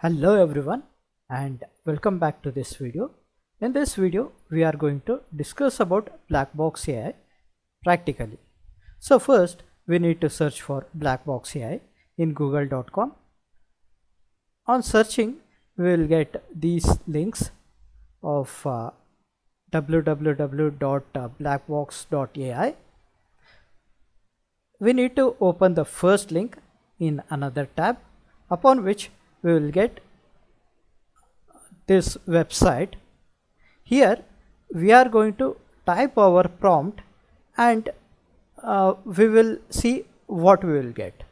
Hello everyone and welcome back to this video. In this video we are going to discuss about Blackbox AI practically. So first we need to search for Blackbox AI in google.com. On searching we will get these links of www.blackbox.ai. We need to open the first link in another tab, upon which we will get this website. Here we are going to type our prompt and we will see what we will get.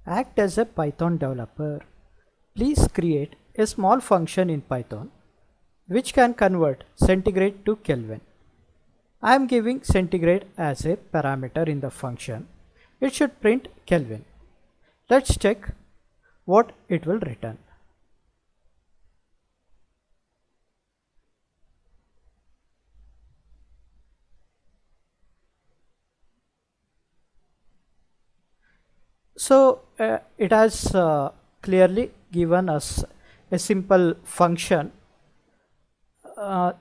Act as a Python developer. Please create a small function in Python which can convert centigrade to Kelvin. I am giving centigrade as a parameter in the function. It should print Kelvin. Let's check what it will return. So it has clearly given us a simple function.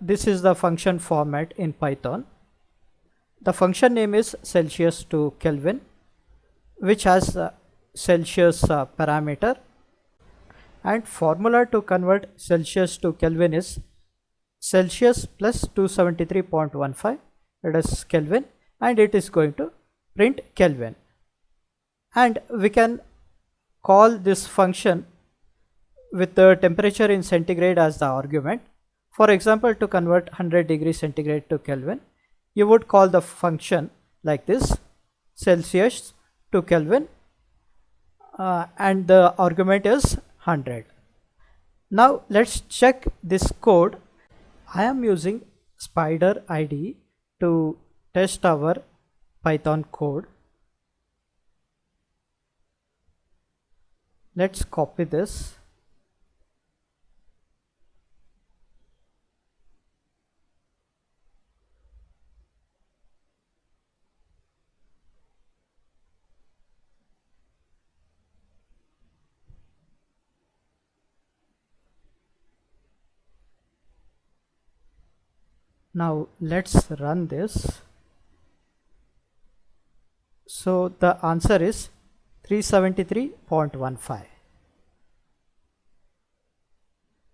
This is the function format in Python. The function name is Celsius to Kelvin, which has Celsius parameter, and formula to convert Celsius to Kelvin is Celsius plus 273.15, it is Kelvin, and it is going to print Kelvin. And we can call this function with the temperature in centigrade as the argument. For example, to convert 100 degrees centigrade to Kelvin, you would call the function like this, Celsius to Kelvin, and the argument is 100. Now let's check this code. I am using Spider IDE to test our Python code. Let's copy this. Now let's run this. So the answer is 373.15.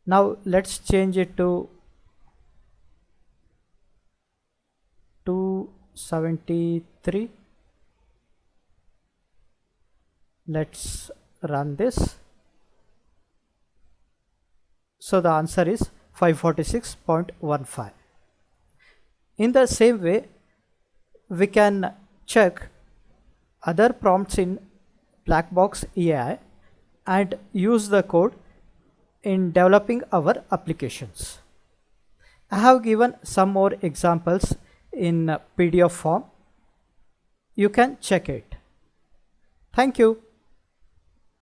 Now let's change it to 273. Let's run this. So the answer is 546.15. In the same way, we can check other prompts in Blackbox AI and use the code in developing our applications. I have given some more examples in PDF form. You can check it. Thank you.